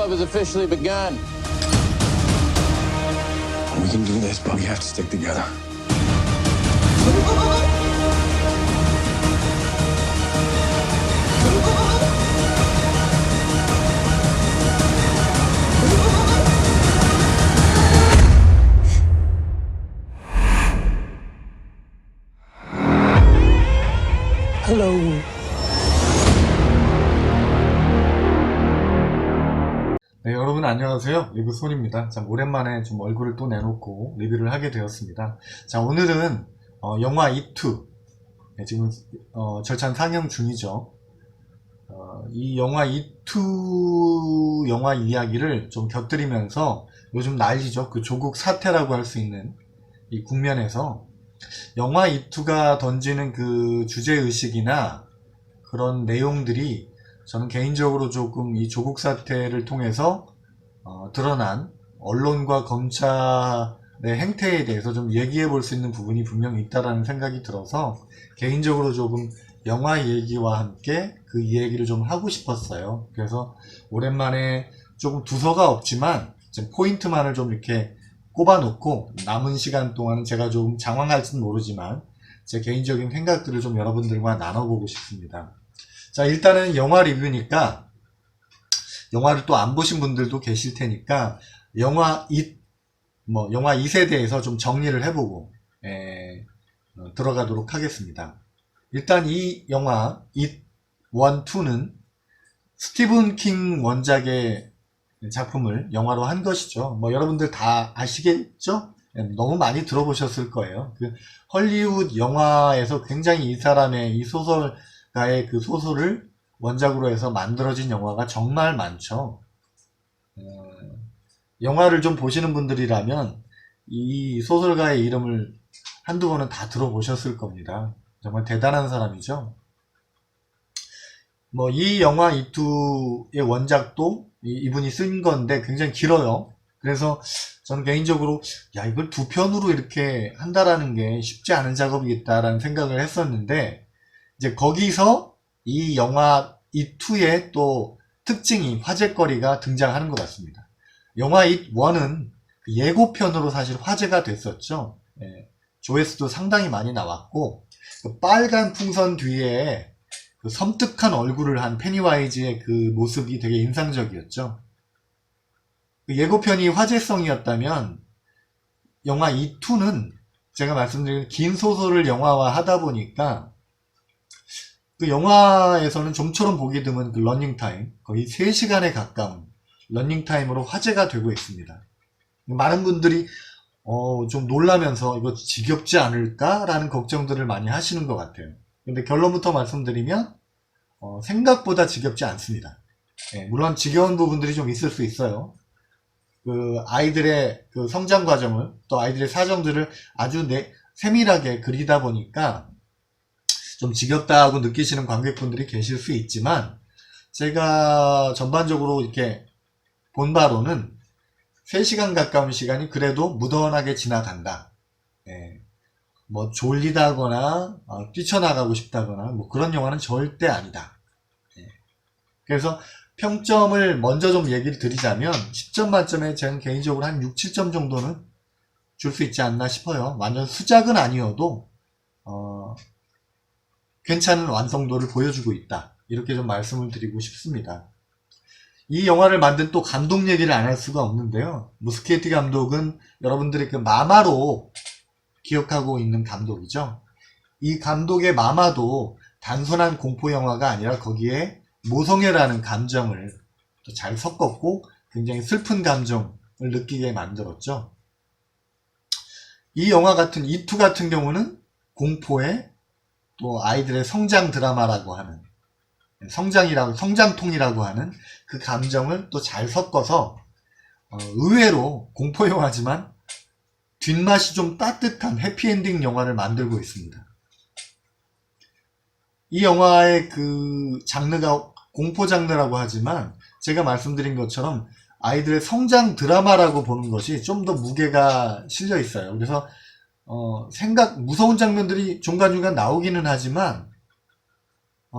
club has officially begun. We can do this, but we have to stick together. Hello. 네, 여러분 안녕하세요. 리뷰 손입니다. 참 오랜만에 좀 얼굴을 또 내놓고 리뷰를 하게 되었습니다. 자, 오늘은 영화 이투, 네, 지금 절찬 상영 중이죠. 이 영화 이투 영화 이야기를 좀 곁들이면서 요즘 난리죠. 그 조국 사태라고 할 수 있는 이 국면에서 영화 이투가 던지는 그 주제의식이나 그런 내용들이 저는 개인적으로 조금 이 조국 사태를 통해서 드러난 언론과 검찰의 행태에 대해서 좀 얘기해 볼 수 있는 부분이 분명히 있다라는 생각이 들어서 개인적으로 조금 영화 얘기와 함께 그 얘기를 좀 하고 싶었어요. 그래서 오랜만에 조금 두서가 없지만 포인트만을 좀 이렇게 꼽아 놓고 남은 시간 동안은 제가 좀 장황할지는 모르지만 제 개인적인 생각들을 좀 여러분들과 나눠보고 싶습니다. 자, 일단은 영화 리뷰니까 영화를 또 안 보신 분들도 계실 테니까 영화 이세 대해서 좀 정리를 해보고 들어가도록 하겠습니다. 일단 이 영화 잇 1, 2는 스티븐 킹 원작의 작품을 영화로 한 것이죠. 여러분들 다 아시겠죠? 너무 많이 들어보셨을 거예요. 그 헐리우드 영화에서 굉장히 이 사람의 이 소설가의 그 소설을 원작으로 해서 만들어진 영화가 정말 많죠. 영화를 좀 보시는 분들이라면 이 소설가의 이름을 한두 번은 다 들어보셨을 겁니다. 정말 대단한 사람이죠. 이 영화 이투의 원작도 이분이 쓴 건데 굉장히 길어요. 그래서 저는 개인적으로 이걸 두 편으로 이렇게 한다라는 게 쉽지 않은 작업이겠다라는 생각을 했었는데 이제 거기서 이 영화 이투의 또 특징이 화제거리가 등장하는 것 같습니다. 영화 잇 1은 예고편으로 사실 화제가 됐었죠. 조회수도 상당히 많이 나왔고 그 빨간 풍선 뒤에 그 섬뜩한 얼굴을 한 페니와이즈의 그 모습이 되게 인상적이었죠. 그 예고편이 화제성이었다면 영화 이2는 제가 말씀드린 긴 소설을 영화화 하다 보니까 그 영화에서는 좀처럼 보기 드문 그 러닝타임, 거의 3시간에 가까운 러닝타임으로 화제가 되고 있습니다. 많은 분들이 좀 놀라면서 이거 지겹지 않을까라는 걱정들을 많이 하시는 것 같아요. 근데 결론부터 말씀드리면 생각보다 지겹지 않습니다. 물론 지겨운 부분들이 좀 있을 수 있어요. 그 아이들의 그 성장 과정을 또 아이들의 사정들을 아주 세밀하게 그리다 보니까 좀 지겹다고 느끼시는 관객분들이 계실 수 있지만 제가 전반적으로 이렇게 본 바로는 3시간 가까운 시간이 그래도 무던하게 지나간다. 졸리다거나 뛰쳐나가고 싶다거나 그런 영화는 절대 아니다. 그래서 평점을 먼저 좀 얘기를 드리자면 10점 만점에 저는 개인적으로 한 6, 7점 정도는 줄 수 있지 않나 싶어요. 완전 수작은 아니어도 괜찮은 완성도를 보여주고 있다. 이렇게 좀 말씀을 드리고 싶습니다. 이 영화를 만든 또 감독 얘기를 안 할 수가 없는데요. 무스케티 감독은 여러분들이 그 마마로 기억하고 있는 감독이죠. 이 감독의 마마도 단순한 공포 영화가 아니라 거기에 모성애라는 감정을 또 잘 섞었고 굉장히 슬픈 감정을 느끼게 만들었죠. 이 영화 같은 이투 같은 경우는 공포에 또 아이들의 성장 드라마라고 하는 성장통이라고 하는 그 감정을 또 잘 섞어서 의외로 공포 영화지만 뒷맛이 좀 따뜻한 해피엔딩 영화를 만들고 있습니다. 이 영화의 그 장르가 공포 장르라고 하지만 제가 말씀드린 것처럼 아이들의 성장 드라마라고 보는 것이 좀 더 무게가 실려 있어요. 그래서 무서운 장면들이 중간중간 나오기는 하지만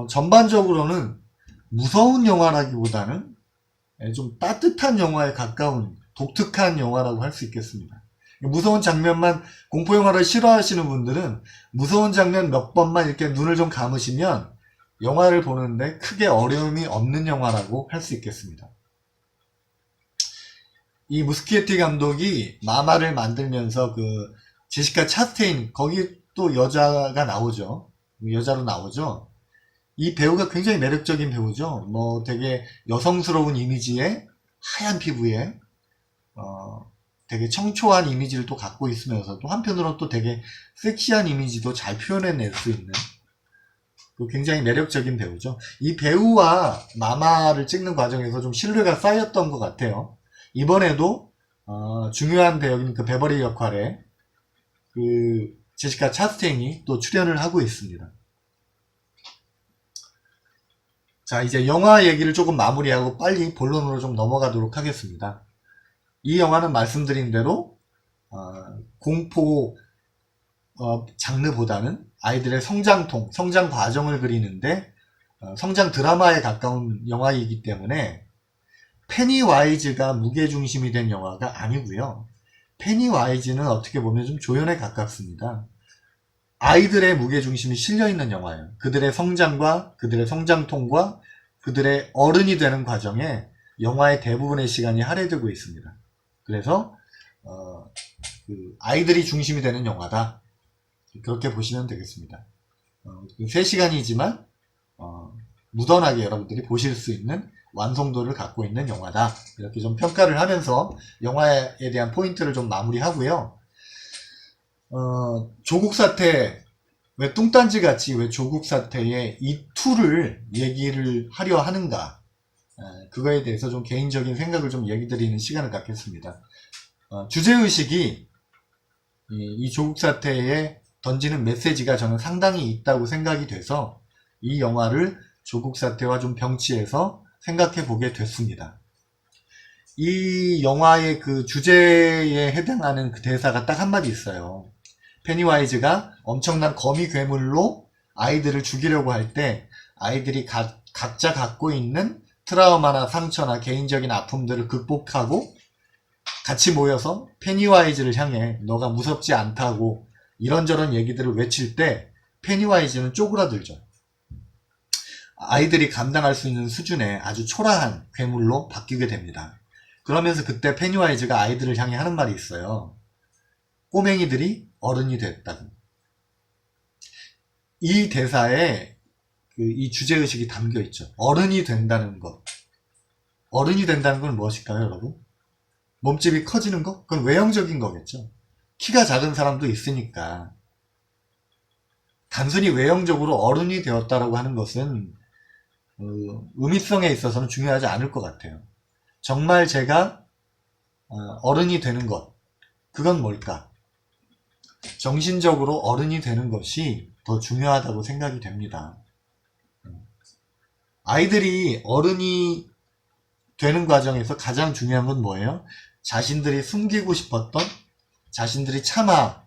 전반적으로는 무서운 영화라기보다는 좀 따뜻한 영화에 가까운 독특한 영화라고 할 수 있겠습니다. 무서운 장면만, 공포 영화를 싫어하시는 분들은 무서운 장면 몇 번만 이렇게 눈을 좀 감으시면 영화를 보는데 크게 어려움이 없는 영화라고 할 수 있겠습니다. 이 무스키에티 감독이 마마를 만들면서 그 제시카 차스테인, 거기 또 여자가 나오죠. 여자로 나오죠. 이 배우가 굉장히 매력적인 배우죠. 뭐 되게 여성스러운 이미지에 하얀 피부에 되게 청초한 이미지를 또 갖고 있으면서도 한편으로는 또 되게 섹시한 이미지도 잘 표현해낼 수 있는 굉장히 매력적인 배우죠. 이 배우와 마마를 찍는 과정에서 좀 신뢰가 쌓였던 것 같아요. 이번에도 중요한 배역인 그 베버리 역할에 그 제시카 차스테인이 또 출연을 하고 있습니다. 자, 이제 영화 얘기를 조금 마무리하고 빨리 본론으로 좀 넘어가도록 하겠습니다. 이 영화는 말씀드린 대로 공포 장르보다는 아이들의 성장통, 성장 과정을 그리는데 성장 드라마에 가까운 영화이기 때문에 페니와이즈가 무게중심이 된 영화가 아니고요. 페니와이즈는 어떻게 보면 좀 조연에 가깝습니다. 아이들의 무게중심이 실려있는 영화예요. 그들의 성장과 그들의 성장통과 그들의 어른이 되는 과정에 영화의 대부분의 시간이 할애되고 있습니다. 그래서 그 아이들이 중심이 되는 영화다. 그렇게 보시면 되겠습니다. 3시간이지만 무던하게 여러분들이 보실 수 있는 완성도를 갖고 있는 영화다. 이렇게 좀 평가를 하면서 영화에 대한 포인트를 좀 마무리하고요. 조국 사태, 왜 뚱딴지 같이 왜 조국 사태의 이 투를 얘기를 하려 하는가, 그거에 대해서 좀 개인적인 생각을 좀 얘기 드리는 시간을 갖겠습니다. 주제의식이 이 조국 사태에 던지는 메시지가 저는 상당히 있다고 생각이 돼서 이 영화를 조국 사태와 좀 병치해서 생각해 보게 됐습니다. 이 영화의 그 주제에 해당하는 그 대사가 딱 한마디 있어요. 페니와이즈가 엄청난 거미 괴물로 아이들을 죽이려고 할 때 아이들이 각자 갖고 있는 트라우마나 상처나 개인적인 아픔들을 극복하고 같이 모여서 페니와이즈를 향해 너가 무섭지 않다고 이런저런 얘기들을 외칠 때 페니와이즈는 쪼그라들죠. 아이들이 감당할 수 있는 수준의 아주 초라한 괴물로 바뀌게 됩니다. 그러면서 그때 페니와이즈가 아이들을 향해 하는 말이 있어요. 꼬맹이들이 어른이 됐다고. 이 대사에 이 주제의식이 담겨 있죠. 어른이 된다는 것. 어른이 된다는 건 무엇일까요, 여러분? 몸집이 커지는 것? 그건 외형적인 거겠죠. 키가 작은 사람도 있으니까. 단순히 외형적으로 어른이 되었다라고 하는 것은 의미성에 있어서는 중요하지 않을 것 같아요. 정말 제가 어른이 되는 것, 그건 뭘까? 정신적으로 어른이 되는 것이 더 중요하다고 생각이 됩니다. 아이들이 어른이 되는 과정에서 가장 중요한 건 뭐예요? 자신들이 숨기고 싶었던, 자신들이 차마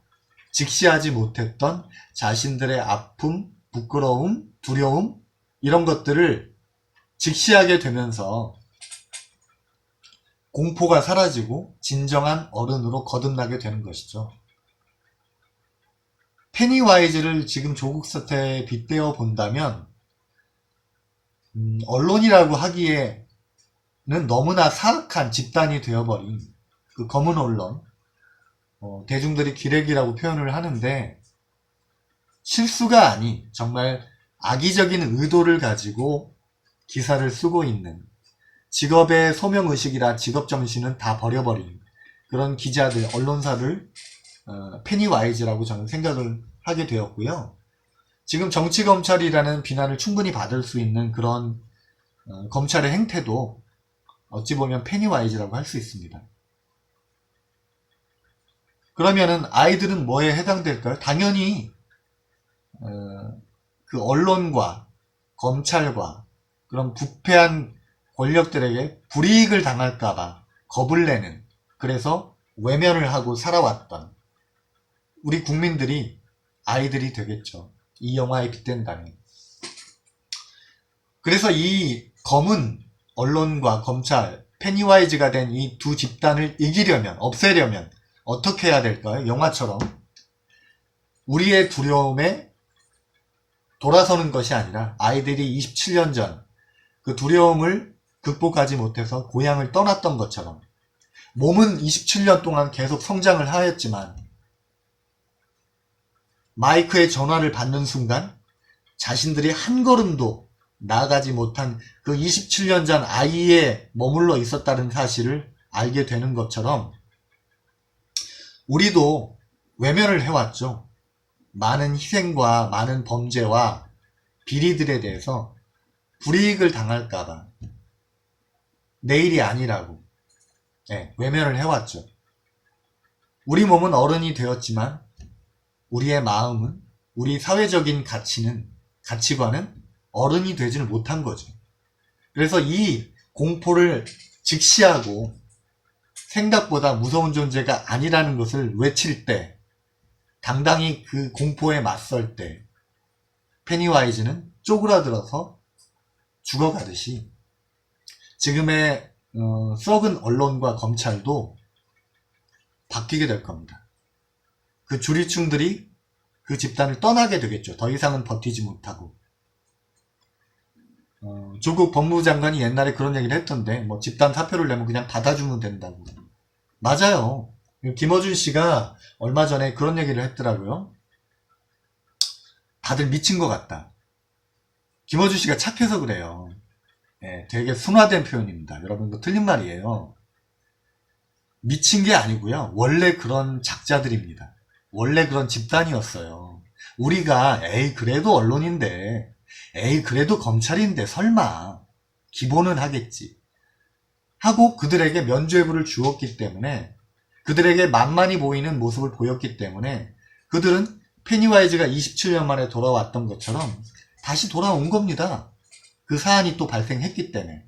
직시하지 못했던 자신들의 아픔, 부끄러움, 두려움, 이런 것들을 직시하게 되면서 공포가 사라지고 진정한 어른으로 거듭나게 되는 것이죠. 페니와이즈를 지금 조국 사태에 빗대어 본다면 언론이라고 하기에는 너무나 사악한 집단이 되어버린 그 검은 언론, 대중들이 기레기라고 표현을 하는데 실수가 아닌 정말 악의적인 의도를 가지고 기사를 쓰고 있는, 직업의 소명의식이라 직업정신은 다 버려버린 그런 기자들, 언론사를 페니와이즈라고 저는 생각을 하게 되었고요. 지금 정치검찰이라는 비난을 충분히 받을 수 있는 그런 검찰의 행태도 어찌 보면 페니와이즈라고 할 수 있습니다. 그러면은 아이들은 뭐에 해당될까요? 당연히 그 언론과 검찰과 그런 부패한 권력들에게 불이익을 당할까봐 겁을 내는, 그래서 외면을 하고 살아왔던 우리 국민들이 아이들이 되겠죠. 이 영화에 빗댄다면. 그래서 이 검은 언론과 검찰, 페니와이즈가 된 이 두 집단을 이기려면, 없애려면 어떻게 해야 될까요? 영화처럼 우리의 두려움에 돌아서는 것이 아니라 아이들이 27년 전 그 두려움을 극복하지 못해서 고향을 떠났던 것처럼 몸은 27년 동안 계속 성장을 하였지만 마이크의 전화를 받는 순간 자신들이 한 걸음도 나아가지 못한 그 27년 전 아이에 머물러 있었다는 사실을 알게 되는 것처럼 우리도 외면을 해왔죠. 많은 희생과 많은 범죄와 비리들에 대해서 불이익을 당할까봐 내일이 아니라고 외면을 해왔죠. 우리 몸은 어른이 되었지만 우리의 마음은, 우리 사회적인 가치관은 어른이 되지는 못한 거죠. 그래서 이 공포를 직시하고 생각보다 무서운 존재가 아니라는 것을 외칠 때, 당당히 그 공포에 맞설 때 페니와이즈는 쪼그라들어서 죽어가듯이 지금의 썩은 언론과 검찰도 바뀌게 될 겁니다. 그 주리층들이 그 집단을 떠나게 되겠죠. 더 이상은 버티지 못하고. 조국 법무부 장관이 옛날에 그런 얘기를 했던데, 뭐 집단 사표를 내면 그냥 받아주면 된다고. 맞아요. 김어준 씨가 얼마 전에 그런 얘기를 했더라고요. 다들 미친 것 같다. 김어준 씨가 착해서 그래요. 되게 순화된 표현입니다. 여러분, 이거 틀린 말이에요. 미친 게 아니고요. 원래 그런 작자들입니다. 원래 그런 집단이었어요. 우리가 그래도 언론인데, 그래도 검찰인데 설마 기본은 하겠지 하고 그들에게 면죄부를 주었기 때문에, 그들에게 만만히 보이는 모습을 보였기 때문에 그들은 페니와이즈가 27년 만에 돌아왔던 것처럼 다시 돌아온 겁니다. 그 사안이 또 발생했기 때문에.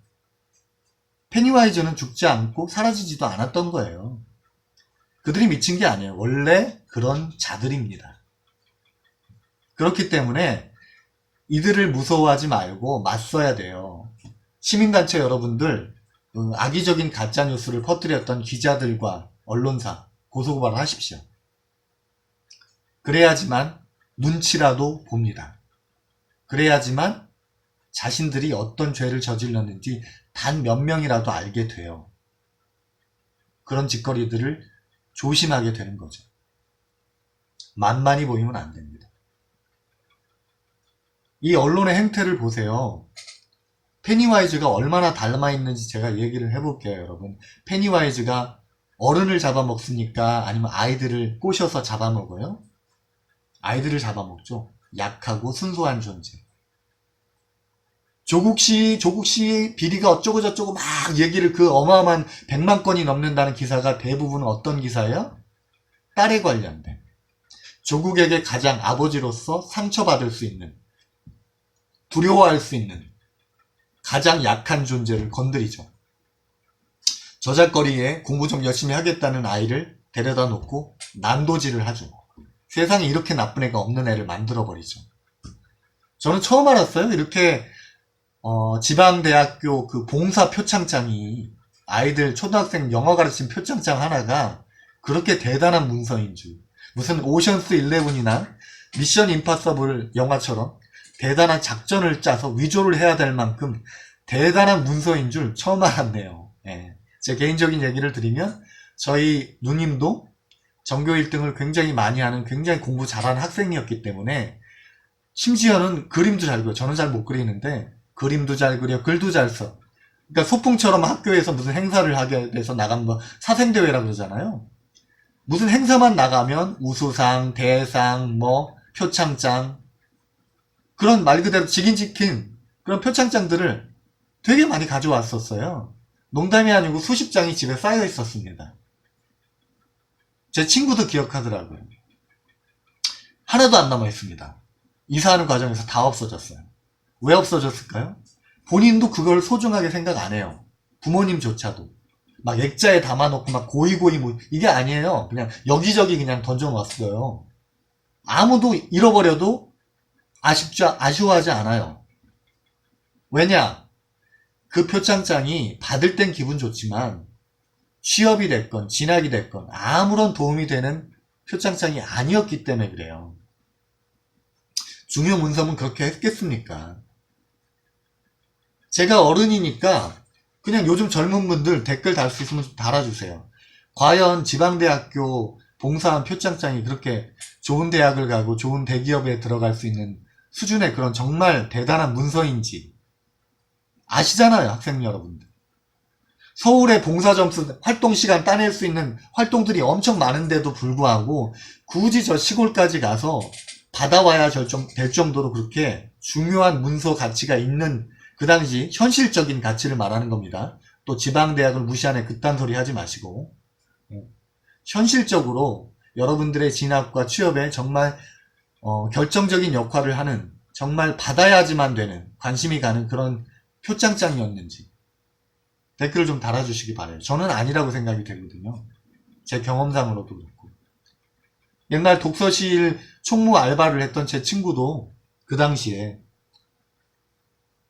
페니와이즈는 죽지 않고 사라지지도 않았던 거예요. 그들이 미친 게 아니에요. 원래 그런 자들입니다. 그렇기 때문에 이들을 무서워하지 말고 맞서야 돼요. 시민단체 여러분들, 악의적인 가짜뉴스를 퍼뜨렸던 기자들과 언론사 고소고발을 하십시오. 그래야지만 눈치라도 봅니다. 그래야지만 자신들이 어떤 죄를 저질렀는지 단 몇 명이라도 알게 돼요. 그런 짓거리들을 조심하게 되는 거죠. 만만히 보이면 안 됩니다. 이 언론의 행태를 보세요. 페니와이즈가 얼마나 닮아있는지 제가 얘기를 해볼게요, 여러분. 페니와이즈가 어른을 잡아먹습니까? 아니면 아이들을 꼬셔서 잡아먹어요? 아이들을 잡아먹죠. 약하고 순수한 존재. 조국씨 비리가 어쩌고저쩌고 막 얘기를, 그 어마어마한 100만 건이 넘는다는 기사가 대부분 어떤 기사예요? 딸에 관련된. 조국에게 가장 아버지로서 상처받을 수 있는, 두려워할 수 있는 가장 약한 존재를 건드리죠. 저작거리에 공부 좀 열심히 하겠다는 아이를 데려다 놓고 난도질을 하죠. 세상에 이렇게 나쁜 애가 없는 애를 만들어버리죠. 저는 처음 알았어요. 이렇게 지방대학교 그 봉사 표창장이, 아이들 초등학생 영어 가르친 표창장 하나가 그렇게 대단한 문서인 줄. 무슨 오션스 11이나 미션 임파서블 영화처럼 대단한 작전을 짜서 위조를 해야 될 만큼 대단한 문서인 줄 처음 알았네요. 제 개인적인 얘기를 드리면, 저희 누님도 전교 1등을 굉장히 많이 하는 굉장히 공부 잘하는 학생이었기 때문에, 심지어는 그림도 잘 그려. 저는 잘 못 그리는데 그림도 잘 그려, 글도 잘 써. 그러니까 소풍처럼 학교에서 무슨 행사를 하게 돼서 나간 거 사생대회라 그러잖아요. 무슨 행사만 나가면 우수상, 대상, 표창장, 그런 말 그대로 직인 지킨 그런 표창장들을 되게 많이 가져왔었어요. 농담이 아니고 수십 장이 집에 쌓여 있었습니다. 제 친구도 기억하더라고요. 하나도 안 남아 있습니다. 이사하는 과정에서 다 없어졌어요. 왜 없어졌을까요? 본인도 그걸 소중하게 생각 안 해요. 부모님조차도. 막 액자에 담아놓고 막 고이고이 이게 아니에요. 그냥 여기저기 그냥 던져놨어요. 아무도 잃어버려도 아쉬워하지 않아요. 왜냐? 그 표창장이 받을 땐 기분 좋지만 취업이 됐건 진학이 됐건 아무런 도움이 되는 표창장이 아니었기 때문에 그래요. 중요 문서면 그렇게 했겠습니까? 제가 어른이니까 그냥 요즘 젊은 분들 댓글 달 수 있으면 좀 달아주세요. 과연 지방대학교 봉사한 표창장이 그렇게 좋은 대학을 가고 좋은 대기업에 들어갈 수 있는 수준의 그런 정말 대단한 문서인지 아시잖아요, 학생 여러분들. 서울의 봉사점수 활동시간 따낼 수 있는 활동들이 엄청 많은데도 불구하고 굳이 저 시골까지 가서 받아와야 될 정도로 그렇게 중요한 문서 가치가 있는 그 당시 현실적인 가치를 말하는 겁니다. 또 지방대학을 무시하네 그딴 소리 하지 마시고 현실적으로 여러분들의 진학과 취업에 정말 결정적인 역할을 하는 정말 받아야지만 되는 관심이 가는 그런 표창장이었는지 댓글을 좀 달아주시기 바라요. 저는 아니라고 생각이 되거든요. 제 경험상으로도 그렇고. 옛날 독서실 총무 알바를 했던 제 친구도 그 당시에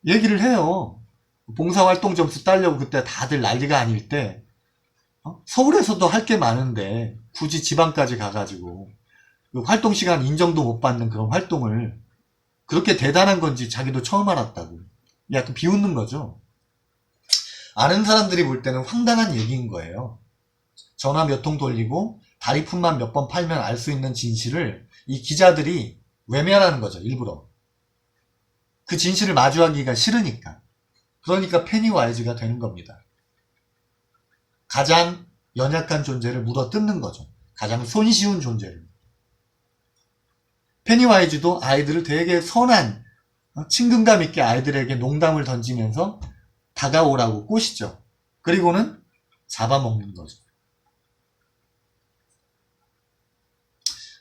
얘기를 해요. 봉사활동 점수 따려고 그때 다들 난리가 아닐 때 서울에서도 할 게 많은데 굳이 지방까지 가가지고 그 활동시간 인정도 못 받는 그런 활동을 그렇게 대단한 건지 자기도 처음 알았다고. 약간 비웃는 거죠. 아는 사람들이 볼 때는 황당한 얘기인 거예요. 전화 몇 통 돌리고 다리품만 몇 번 팔면 알 수 있는 진실을 이 기자들이 외면하는 거죠. 일부러. 그 진실을 마주하기가 싫으니까. 그러니까 페니와이즈가 되는 겁니다. 가장 연약한 존재를 물어뜯는 거죠. 가장 손쉬운 존재를. 페니와이즈도 아이들을 되게 선한 친근감 있게 아이들에게 농담을 던지면서 다가오라고 꼬시죠. 그리고는 잡아먹는 거죠.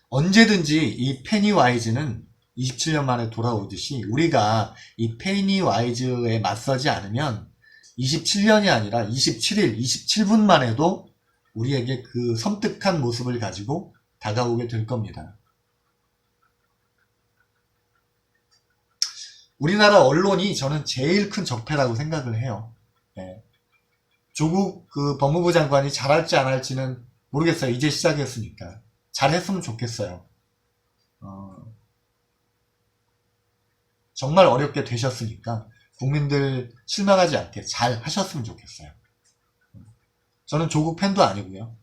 언제든지 이 페니와이즈는 27년 만에 돌아오듯이 우리가 이 페니와이즈에 맞서지 않으면 27년이 아니라 27일, 27분만 해도 우리에게 그 섬뜩한 모습을 가지고 다가오게 될 겁니다. 우리나라 언론이 저는 제일 큰 적폐라고 생각을 해요. 네. 조국 그 법무부 장관이 잘할지 안 할지는 모르겠어요. 이제 시작했으니까. 잘했으면 좋겠어요. 정말 어렵게 되셨으니까 국민들 실망하지 않게 잘 하셨으면 좋겠어요. 저는 조국 팬도 아니고요.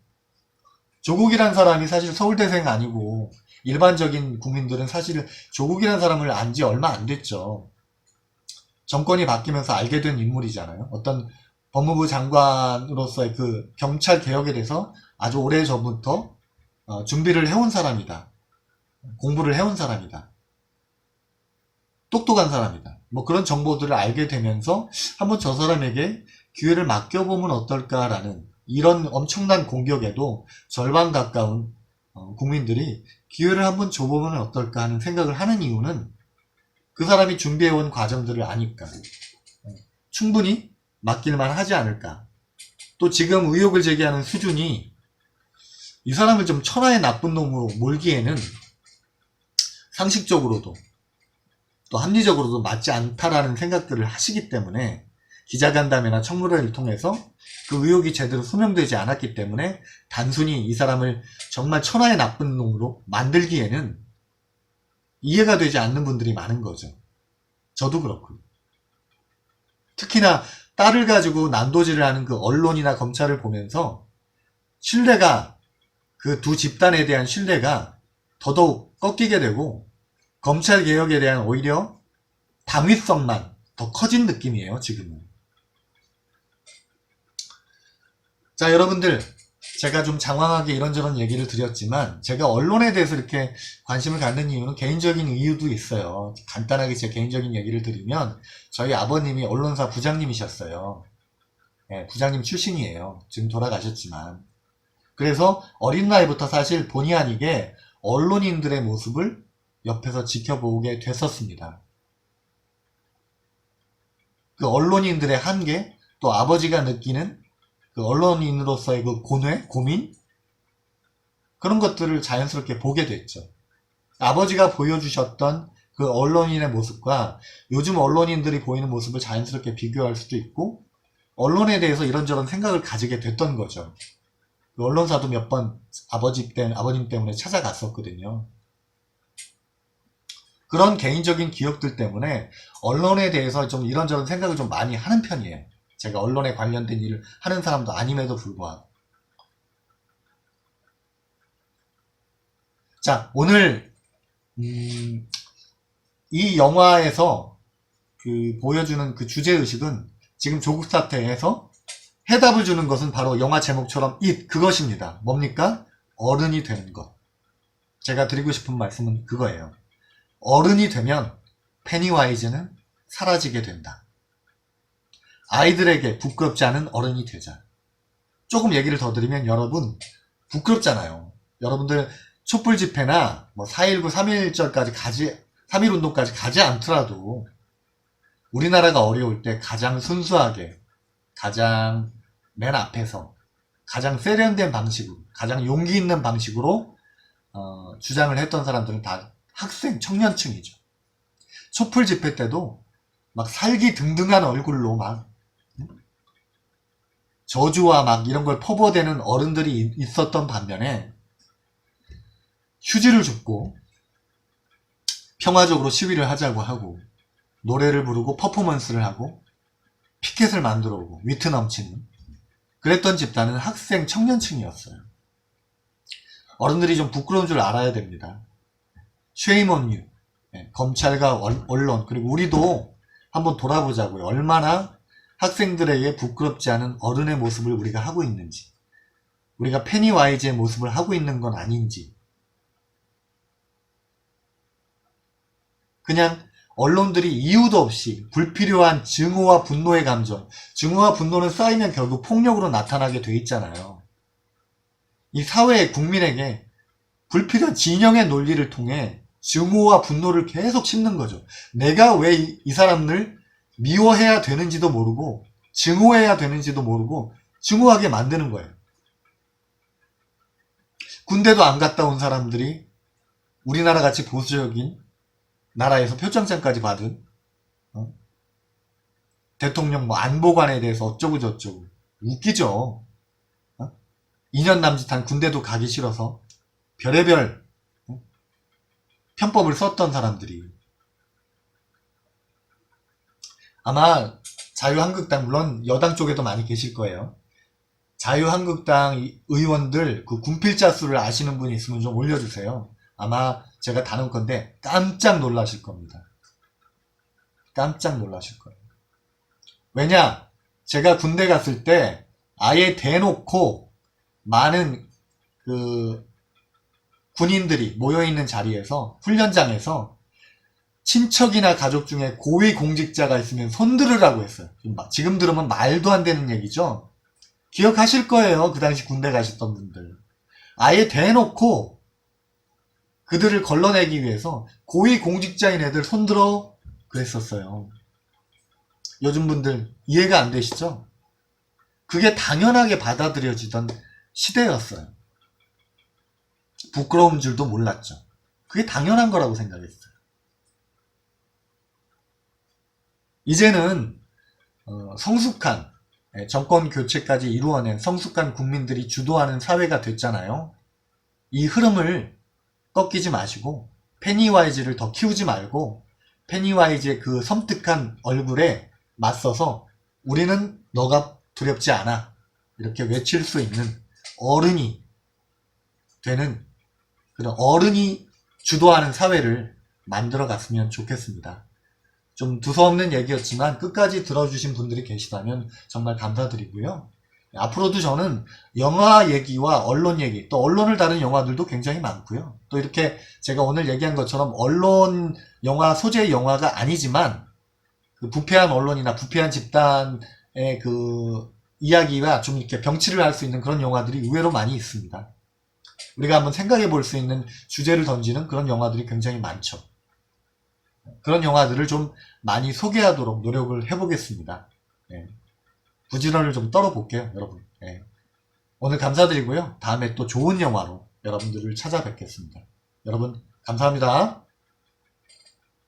조국이란 사람이 사실 서울대생 아니고 일반적인 국민들은 사실 조국이란 사람을 안 지 얼마 안 됐죠. 정권이 바뀌면서 알게 된 인물이잖아요. 어떤 법무부 장관으로서의 그 경찰 개혁에 대해서 아주 오래전부터 준비를 해온 사람이다. 공부를 해온 사람이다. 똑똑한 사람이다. 뭐 그런 정보들을 알게 되면서 한번 저 사람에게 기회를 맡겨보면 어떨까라는 이런 엄청난 공격에도 절반 가까운 국민들이 기회를 한번 줘보면 어떨까 하는 생각을 하는 이유는 그 사람이 준비해온 과정들을 아니까 충분히 맡길만 하지 않을까. 또 지금 의혹을 제기하는 수준이 이 사람을 좀 천하의 나쁜 놈으로 몰기에는 상식적으로도 또 합리적으로도 맞지 않다라는 생각들을 하시기 때문에 기자간담회나 청문회를 통해서 그 의혹이 제대로 소명되지 않았기 때문에 단순히 이 사람을 정말 천하의 나쁜 놈으로 만들기에는 이해가 되지 않는 분들이 많은 거죠. 저도 그렇고. 특히나 딸을 가지고 난도질을 하는 그 언론이나 검찰을 보면서 신뢰가 그 두 집단에 대한 신뢰가 더더욱 꺾이게 되고 검찰 개혁에 대한 오히려 당위성만 더 커진 느낌이에요, 지금은. 자, 여러분들, 제가 좀 장황하게 이런저런 얘기를 드렸지만 제가 언론에 대해서 이렇게 관심을 갖는 이유는 개인적인 이유도 있어요. 간단하게 제 개인적인 얘기를 드리면 저희 아버님이 언론사 부장님이셨어요. 네, 부장님 출신이에요. 지금 돌아가셨지만. 그래서 어린 나이부터 사실 본의 아니게 언론인들의 모습을 옆에서 지켜보게 됐었습니다. 그 언론인들의 한계, 또 아버지가 느끼는 그 언론인으로서의 그 고민? 그런 것들을 자연스럽게 보게 됐죠. 아버지가 보여주셨던 그 언론인의 모습과 요즘 언론인들이 보이는 모습을 자연스럽게 비교할 수도 있고, 언론에 대해서 이런저런 생각을 가지게 됐던 거죠. 그 언론사도 몇 번 아버님 때문에 찾아갔었거든요. 그런 개인적인 기억들 때문에 언론에 대해서 좀 이런저런 생각을 좀 많이 하는 편이에요. 제가 언론에 관련된 일을 하는 사람도 아님에도 불구하고. 자, 오늘 이 영화에서 그 보여주는 그 주제의식은 지금 조국 사태에서 해답을 주는 것은 바로 영화 제목처럼 그것입니다. 뭡니까? 어른이 되는 것. 제가 드리고 싶은 말씀은 그거예요. 어른이 되면 페니와이즈는 사라지게 된다. 아이들에게 부끄럽지 않은 어른이 되자. 조금 얘기를 더 드리면 여러분 부끄럽잖아요. 여러분들 촛불 집회나 뭐 4.19, 3.1절까지 3.1 운동까지 가지 않더라도 우리나라가 어려울 때 가장 순수하게, 가장 맨 앞에서, 가장 세련된 방식으로, 가장 용기 있는 방식으로 주장을 했던 사람들은 다 학생, 청년층이죠. 촛불 집회 때도 막 살기 등등한 얼굴로 막 저주와 막 이런 걸 퍼부어대는 어른들이 있었던 반면에 휴지를 줍고 평화적으로 시위를 하자고 하고 노래를 부르고 퍼포먼스를 하고 피켓을 만들어 오고 위트 넘치는 그랬던 집단은 학생, 청년층이었어요. 어른들이 좀 부끄러운 줄 알아야 됩니다. Shame on you. 검찰과 언론 그리고 우리도 한번 돌아보자고요. 얼마나 학생들에게 부끄럽지 않은 어른의 모습을 우리가 하고 있는지, 우리가 페니와이즈의 모습을 하고 있는 건 아닌지. 그냥 언론들이 이유도 없이 불필요한 증오와 분노의 감정, 증오와 분노는 쌓이면 결국 폭력으로 나타나게 돼 있잖아요. 이 사회의 국민에게 불필요한 진영의 논리를 통해 증오와 분노를 계속 심는 거죠. 내가 왜 이 사람을 미워해야 되는지도 모르고 증오해야 되는지도 모르고 증오하게 만드는 거예요. 군대도 안 갔다 온 사람들이 우리나라 같이 보수적인 나라에서 표창장까지 받은 대통령 뭐 안보관에 대해서 어쩌고 저쩌고 웃기죠. 2년 남짓한 군대도 가기 싫어서 별의별 편법을 썼던 사람들이 아마 자유한국당 물론 여당 쪽에도 많이 계실 거예요. 자유한국당 의원들 그 군필자 수를 아시는 분이 있으면 좀 올려주세요. 아마 제가 다룰 건데 깜짝 놀라실 겁니다. 깜짝 놀라실 거예요. 왜냐? 제가 군대 갔을 때 아예 대놓고 많은 그 군인들이 모여있는 자리에서 훈련장에서 친척이나 가족 중에 고위공직자가 있으면 손들으라고 했어요. 지금 들으면 말도 안 되는 얘기죠. 기억하실 거예요. 그 당시 군대 가셨던 분들. 아예 대놓고 그들을 걸러내기 위해서 고위공직자인 애들 손들어 그랬었어요. 요즘 분들 이해가 안 되시죠? 그게 당연하게 받아들여지던 시대였어요. 부끄러운 줄도 몰랐죠. 그게 당연한 거라고 생각했어요. 이제는 성숙한 정권 교체까지 이루어낸 성숙한 국민들이 주도하는 사회가 됐잖아요. 이 흐름을 꺾이지 마시고 페니와이즈를 더 키우지 말고 페니와이즈의 그 섬뜩한 얼굴에 맞서서 우리는 너가 두렵지 않아 이렇게 외칠 수 있는 어른이 되는 그런 어른이 주도하는 사회를 만들어 갔으면 좋겠습니다. 좀 두서없는 얘기였지만 끝까지 들어주신 분들이 계시다면 정말 감사드리고요. 앞으로도 저는 영화 얘기와 언론 얘기, 또 언론을 다룬 영화들도 굉장히 많고요. 또 이렇게 제가 오늘 얘기한 것처럼 언론 영화, 소재 영화가 아니지만 그 부패한 언론이나 부패한 집단의 그 이야기와 좀 이렇게 병치를 할 수 있는 그런 영화들이 의외로 많이 있습니다. 우리가 한번 생각해 볼 수 있는 주제를 던지는 그런 영화들이 굉장히 많죠. 그런 영화들을 좀 많이 소개하도록 노력을 해보겠습니다. 부지런을 좀 떨어볼게요, 여러분. 오늘 감사드리고요. 다음에 또 좋은 영화로 여러분들을 찾아뵙겠습니다. 여러분, 감사합니다.